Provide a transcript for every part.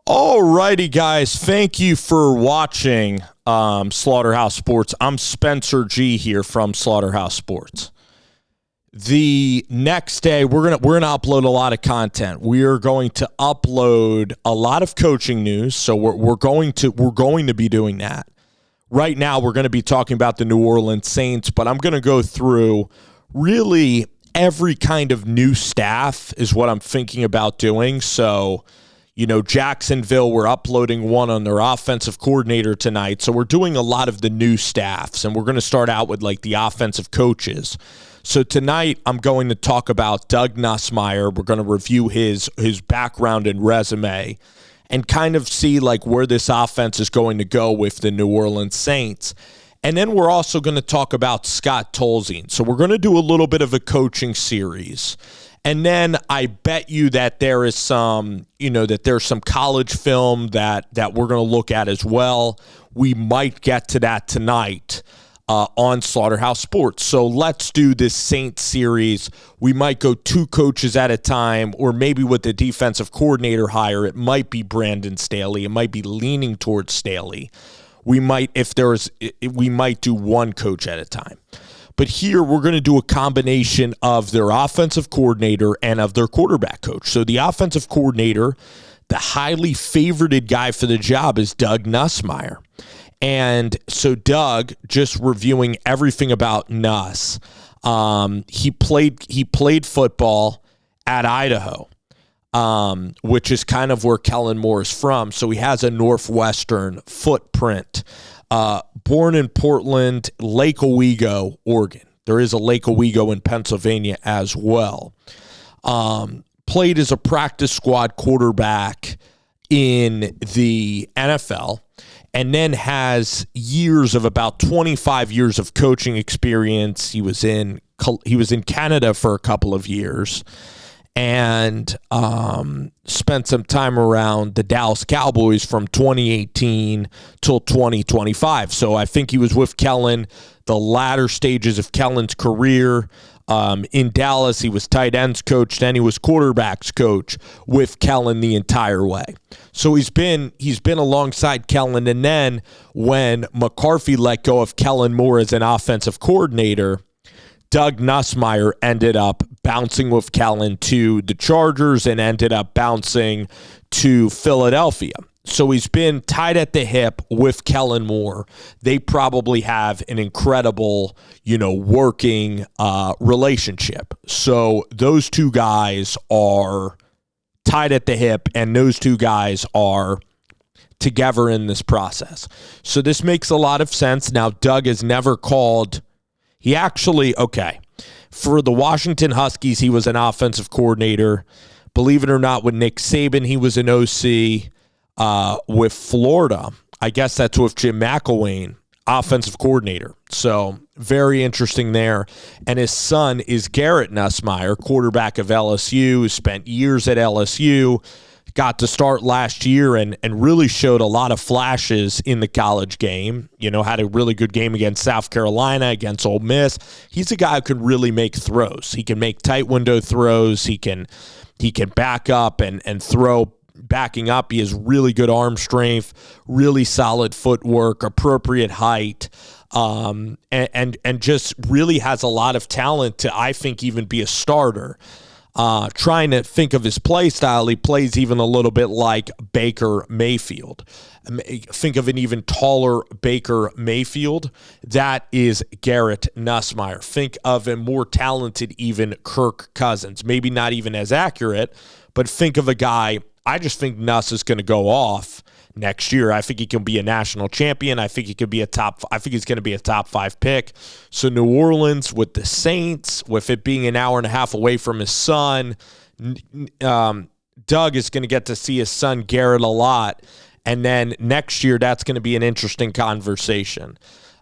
Alrighty, guys. Thank you for watching Slaughterhouse Sports. I'm Spencer G here from Slaughterhouse Sports. The next day, we're gonna upload a lot of content. We are going to upload a lot of coaching news, so we're going to be doing that. Right now, we're going to be talking about the New Orleans Saints, but I'm going to go through really every kind of new staff is what I'm thinking about doing. So, Jacksonville, we're uploading one on their offensive coordinator tonight. So we're doing a lot of the new staffs, and we're going to start out with the offensive coaches. So tonight I'm going to talk about Doug Nussmeier. We're going to review his background and resume and kind of see where this offense is going to go with the New Orleans Saints. And then we're also going to talk about Scott Tolzien. So we're going to do a little bit of a coaching series. And then I bet you that there is some, there's some college film that we're going to look at as well. We might get to that tonight on Slaughterhouse Sports. So let's do this Saints series. We might go two coaches at a time, or maybe with the defensive coordinator hire, it might be Brandon Staley. It might be leaning towards Staley. We might do one coach at a time. But here we're going to do a combination of their offensive coordinator and of their quarterback coach. So the offensive coordinator, the highly favorited guy for the job, is Doug Nussmeier. And so Doug, just reviewing everything about Nuss, he played football at Idaho, which is kind of where Kellen Moore is from. So he has a Northwestern footprint. Born in Portland, Lake Owego, Oregon. There is a Lake Owego in Pennsylvania as well. Played as a practice squad quarterback in the NFL, and then has about 25 years of coaching experience. He was in Canada for a couple of years, and spent some time around the Dallas Cowboys from 2018 till 2025. So I think he was with Kellen the latter stages of Kellen's career. In Dallas, he was tight ends coach, then he was quarterbacks coach with Kellen the entire way. So he's been alongside Kellen, and then when McCarthy let go of Kellen Moore as an offensive coordinator, Doug Nussmeier ended up bouncing with Kellen to the Chargers and ended up bouncing to Philadelphia. So he's been tied at the hip with Kellen Moore. They probably have an incredible, working relationship. So those two guys are tied at the hip, and those two guys are together in this process. So this makes a lot of sense. Now, Doug has never called. For the Washington Huskies, he was an offensive coordinator. Believe it or not, with Nick Saban, he was an OC. With Florida, I guess that's with Jim McElwain, offensive coordinator. So very interesting there. And his son is Garrett Nussmeier, quarterback of LSU, spent years at LSU, got to start last year and really showed a lot of flashes in the college game. Had a really good game against South Carolina, against Ole Miss. He's a guy who can really make throws. He can make tight window throws. He can back up and throw. Backing up, he has really good arm strength, really solid footwork, appropriate height, and just really has a lot of talent to, I think, even be a starter. Trying to think of his play style, he plays even a little bit like Baker Mayfield. Think of an even taller Baker Mayfield. That is Garrett Nussmeier. Think of a more talented even Kirk Cousins. Maybe not even as accurate, but think of a guy. I just think Nuss is going to go off next year. I think he can be a national champion. I think he could be I think he's going to be a top 5 pick. So New Orleans with the Saints, with it being an hour and a half away from his son, Doug is going to get to see his son Garrett a lot. And then next year, that's going to be an interesting conversation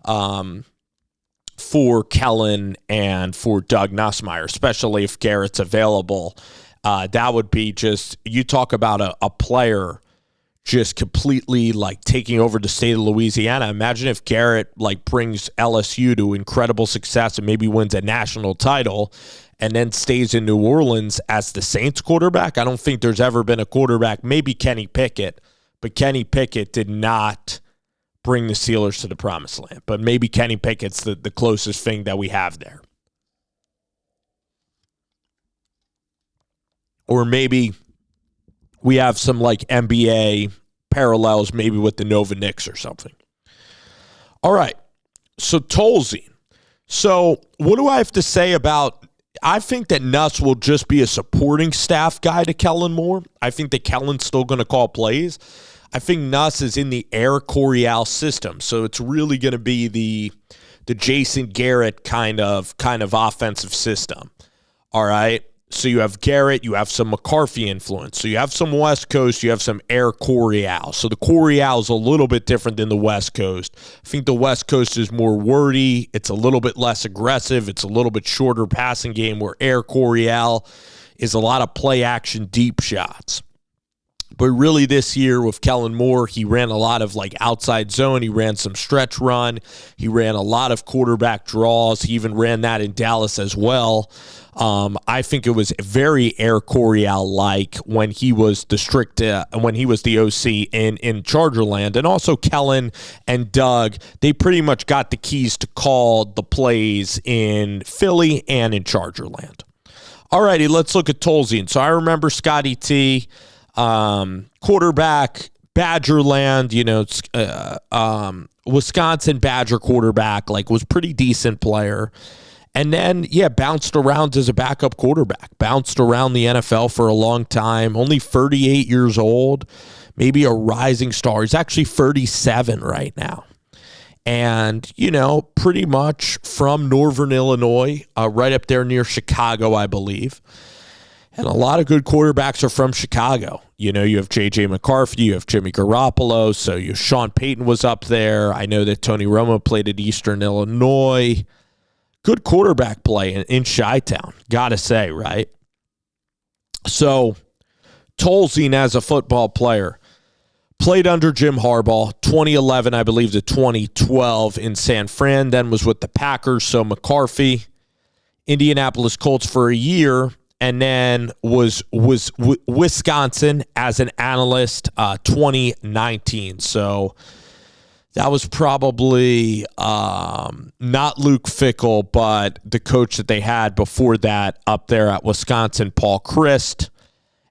for Kellen and for Doug Nussmeier, especially if Garrett's available. That would be just, you talk about a player just completely taking over the state of Louisiana. Imagine if Garrett brings LSU to incredible success and maybe wins a national title and then stays in New Orleans as the Saints quarterback. I don't think there's ever been a quarterback, maybe Kenny Pickett, but Kenny Pickett did not bring the Steelers to the promised land. But maybe Kenny Pickett's the closest thing that we have there. Or maybe we have some like NBA parallels, maybe with the Nova Knicks or something. All right, so Tolzien. So what do I have to say about, I think that Nuss will just be a supporting staff guy to Kellen Moore. I think that Kellen's still going to call plays. I think Nuss is in the Air Coryell system, so it's really going to be the Jason Garrett kind of offensive system. All right, so you have Garrett, you have some McCarthy influence, so you have some West Coast, you have some Air Coryell. So the Coryell is a little bit different than the West Coast. I think the West Coast is more wordy, it's a little bit less aggressive, it's a little bit shorter passing game, where Air Coryell is a lot of play action deep shots. But really this year with Kellen Moore, he ran a lot of like outside zone. He ran some stretch run. He ran a lot of quarterback draws. He even ran that in Dallas as well. I think it was very Air Coryell-like when he was when he was the OC in Chargerland. And also Kellen and Doug, they pretty much got the keys to call the plays in Philly and in Chargerland. All righty, let's look at Tolzien. So I remember Scotty T, quarterback, Badgerland, Wisconsin Badger quarterback, like was pretty decent player. And then, bounced around as a backup quarterback, bounced around the NFL for a long time, only 38 years old, maybe a rising star. He's actually 37 right now. And, pretty much from Northern Illinois, right up there near Chicago, I believe. And a lot of good quarterbacks are from Chicago. You have J.J. McCarthy, you have Jimmy Garoppolo, so Sean Payton was up there. I know that Tony Romo played at Eastern Illinois. Good quarterback play in Chi-Town, gotta say, right? So, Tolzien as a football player played under Jim Harbaugh, 2011, I believe, to 2012 in San Fran, then was with the Packers, so McCarthy, Indianapolis Colts for a year, and then was Wisconsin as an analyst 2019. So that was probably not Luke Fickell, but the coach that they had before that up there at Wisconsin, Paul Chryst.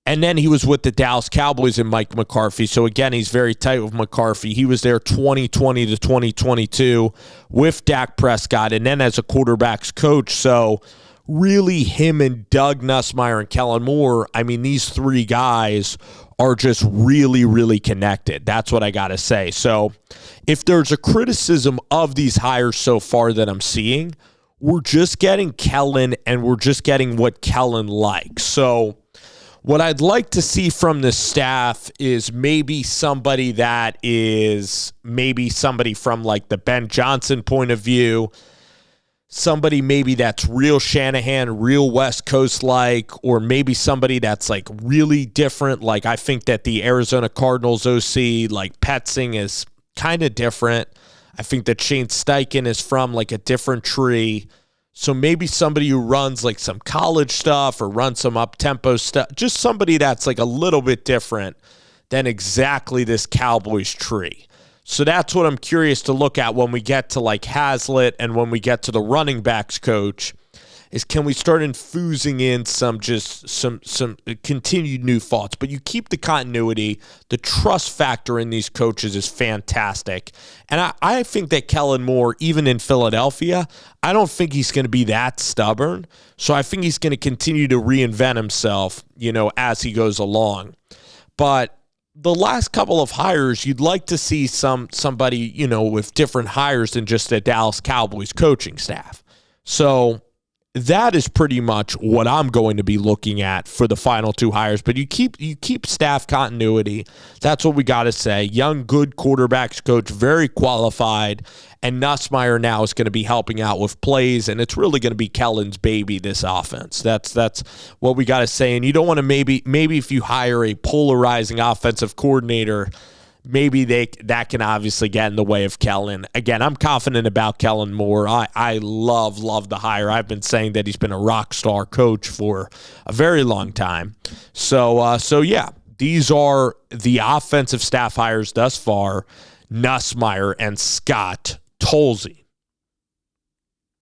And then he was with the Dallas Cowboys and Mike McCarthy. So again, he's very tight with McCarthy. He was there 2020 to 2022 with Dak Prescott and then as a quarterback's coach. So really him and Doug Nussmeier and Kellen Moore, I mean, these three guys are just really, really connected. That's what I got to say. So if there's a criticism of these hires so far that I'm seeing, we're just getting Kellen and we're just getting what Kellen likes. So what I'd like to see from the staff is maybe somebody that is maybe somebody from like the Ben Johnson point of view, somebody maybe that's real Shanahan, real West Coast like, or maybe somebody that's like really different. Like I think that the Arizona Cardinals OC, like Petzing, is kind of different. I think that Shane Steichen is from like a different tree. So maybe somebody who runs like some college stuff or runs some up-tempo stuff, just somebody that's like a little bit different than exactly this Cowboys tree. So that's what I'm curious to look at when we get to like Hazlitt and when we get to the running backs coach, is can we start infusing in some continued new thoughts. But you keep the continuity. The trust factor in these coaches is fantastic. And I think that Kellen Moore, even in Philadelphia, I don't think he's going to be that stubborn. So I think he's going to continue to reinvent himself, as he goes along. But the last couple of hires, you'd like to see somebody, with different hires than just the Dallas Cowboys coaching staff. So that is pretty much what I'm going to be looking at for the final two hires. But you keep staff continuity. That's what we got to say. Young, good quarterbacks coach, very qualified. And Nussmeier now is going to be helping out with plays, and it's really going to be Kellen's baby, this offense. That's what we got to say. And you don't want to maybe if you hire a polarizing offensive coordinator, maybe that can obviously get in the way of Kellen. Again, I'm confident about Kellen Moore. I love the hire. I've been saying that he's been a rock star coach for a very long time. So yeah, These are the offensive staff hires thus far, Nussmeier and Scott Tolzien.